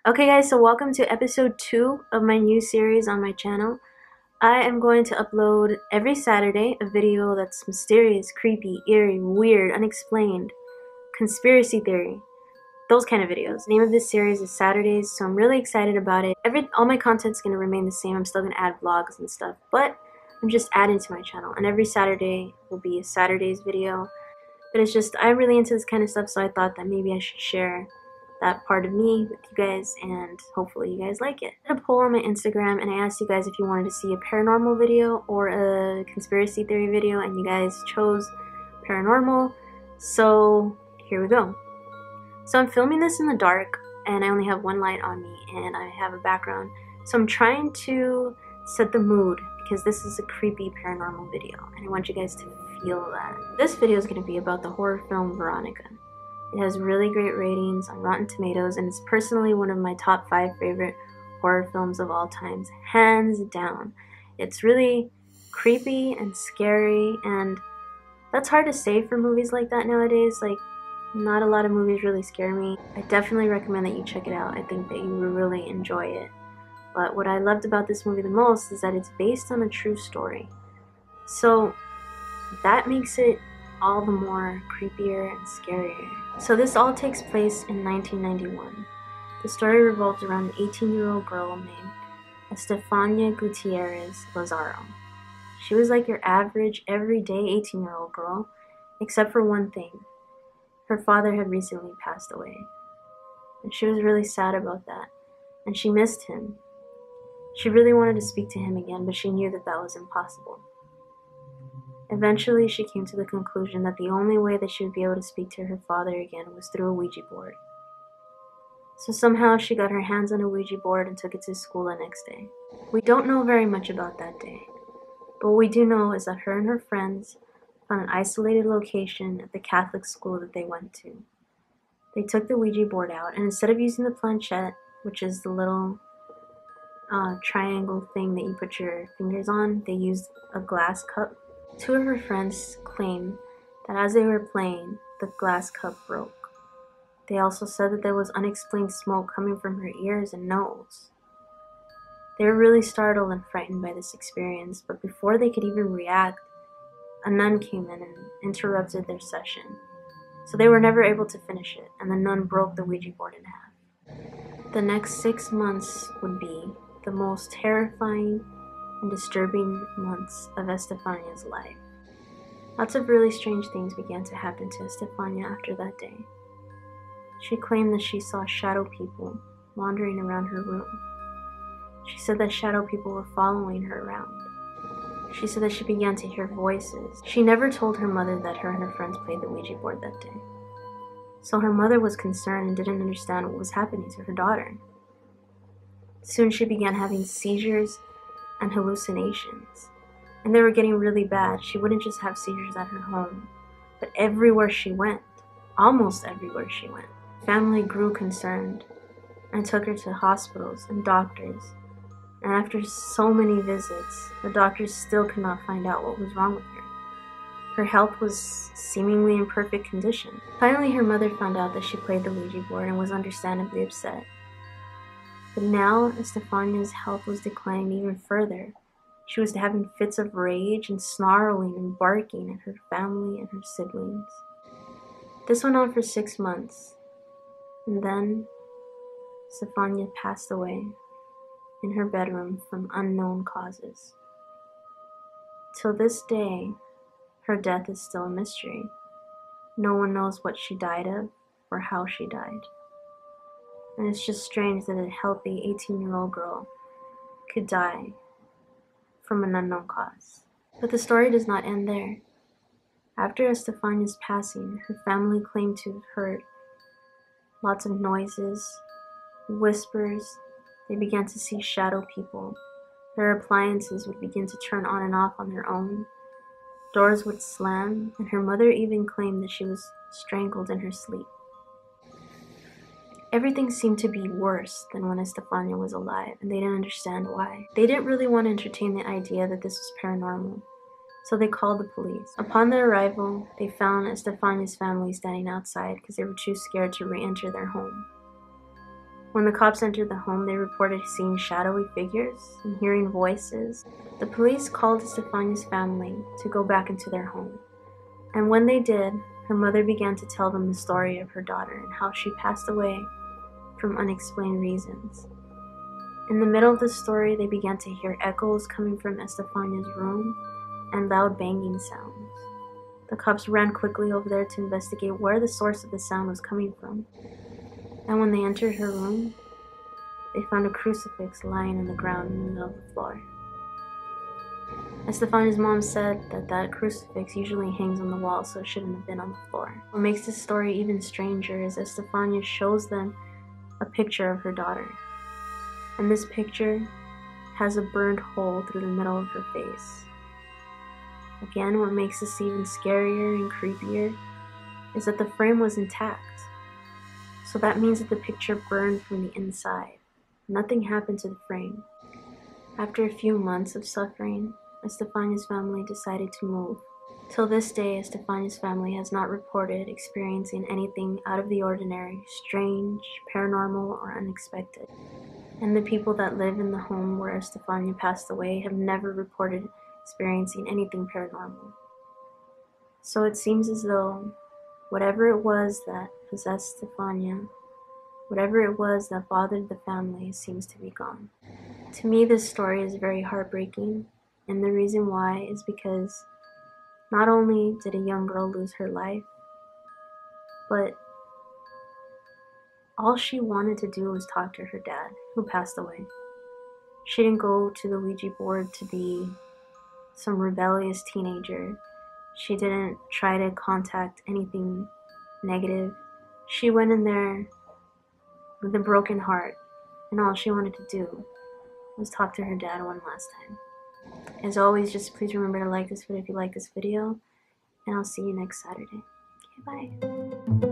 Okay guys, so welcome to episode 2 of my new series on my channel. I am going to upload every Saturday a video that's mysterious, creepy, eerie, weird, unexplained, conspiracy theory, those kind of videos. The name of this series is Saturdays, so I'm really excited about it. All my content's going to remain the same. I'm still going to add vlogs and stuff, but I'm just adding to my channel. And every Saturday will be a Saturdays video. But it's just, I'm really into this kind of stuff, so I thought that maybe I should share that part of me with you guys, and hopefully you guys like it. I did a poll on my Instagram, and I asked you guys if you wanted to see a paranormal video or a conspiracy theory video, and you guys chose paranormal, so here we go. So I'm filming this in the dark, and I only have one light on me, and I have a background. So I'm trying to set the mood, because this is a creepy paranormal video, and I want you guys to feel that. This video is going to be about the horror film Veronica. It has really great ratings on Rotten Tomatoes, and it's personally one of my top 5 favorite horror films of all times, hands down. It's really creepy and scary, and that's hard to say for movies like that nowadays. Like, not a lot of movies really scare me. I definitely recommend that you check it out. I think that you will really enjoy it. But what I loved about this movie the most is that it's based on a true story. So that makes it all the more creepier and scarier. So this all takes place in 1991. The story revolves around an 18-year-old girl named Estefania Gutierrez Lazaro. She was like your average, everyday 18-year-old girl, except for one thing. Her father had recently passed away, and she was really sad about that, and she missed him. She really wanted to speak to him again, but she knew that that was impossible. Eventually, she came to the conclusion that the only way that she would be able to speak to her father again was through a Ouija board. So somehow she got her hands on a Ouija board and took it to school the next day. We don't know very much about that day, but what we do know is that her and her friends found an isolated location at the Catholic school that they went to. They took the Ouija board out, and instead of using the planchette, which is the little triangle thing that you put your fingers on, they used a glass cup. 2 of her friends claimed that as they were playing, the glass cup broke. They also said that there was unexplained smoke coming from her ears and nose. They were really startled and frightened by this experience, but before they could even react, a nun came in and interrupted their session. So they were never able to finish it, and the nun broke the Ouija board in half. The next 6 months would be the most terrifying and disturbing months of Estefania's life. Lots of really strange things began to happen to Estefania after that day. She claimed that she saw shadow people wandering around her room. She said that shadow people were following her around. She said that she began to hear voices. She never told her mother that her and her friends played the Ouija board that day. So her mother was concerned and didn't understand what was happening to her daughter. Soon she began having seizures and hallucinations, and they were getting really bad. She wouldn't just have seizures at her home, but everywhere she went, almost everywhere she went. Family grew concerned and took her to hospitals and doctors, and after so many visits, the doctors still could not find out what was wrong with her. Her health was seemingly in perfect condition. Finally, her mother found out that she played the Ouija board and was understandably upset. But now, Estefania's health was declining even further. She was having fits of rage and snarling and barking at her family and her siblings. This went on for 6 months, and then Estefania passed away in her bedroom from unknown causes. Till this day, her death is still a mystery. No one knows what she died of or how she died. And it's just strange that a healthy 18-year-old girl could die from an unknown cause. But the story does not end there. After Estefania's passing, her family claimed to have heard lots of noises, whispers. They began to see shadow people. Their appliances would begin to turn on and off on their own. Doors would slam, and her mother even claimed that she was strangled in her sleep. Everything seemed to be worse than when Estefania was alive, and they didn't understand why. They didn't really want to entertain the idea that this was paranormal, so they called the police. Upon their arrival, they found Estefania's family standing outside because they were too scared to re-enter their home. When the cops entered the home, they reported seeing shadowy figures and hearing voices. The police called Estefania's family to go back into their home. And when they did, her mother began to tell them the story of her daughter and how she passed away from unexplained reasons. In the middle of the story, they began to hear echoes coming from Estefania's room and loud banging sounds. The cops ran quickly over there to investigate where the source of the sound was coming from. And when they entered her room, they found a crucifix lying on the ground in the middle of the floor. Estefania's mom said that crucifix usually hangs on the wall, so it shouldn't have been on the floor. What makes this story even stranger is Estefania shows them a picture of her daughter. And this picture has a burned hole through the middle of her face. Again, what makes this even scarier and creepier is that the frame was intact. So that means that the picture burned from the inside. Nothing happened to the frame. After a few months of suffering, Estefania's family decided to move. Till this day, Estefania's family has not reported experiencing anything out of the ordinary, strange, paranormal, or unexpected. And the people that live in the home where Estefania passed away have never reported experiencing anything paranormal. So it seems as though whatever it was that possessed Estefania, whatever it was that bothered the family, seems to be gone. To me, this story is very heartbreaking, and the reason why is because not only did a young girl lose her life, but all she wanted to do was talk to her dad, who passed away. She didn't go to the Ouija board to be some rebellious teenager. She didn't try to contact anything negative. She went in there with a broken heart, and all she wanted to do was talk to her dad one last time. As always, just please remember to like this video if you like this video, and I'll see you next Saturday. Okay, bye.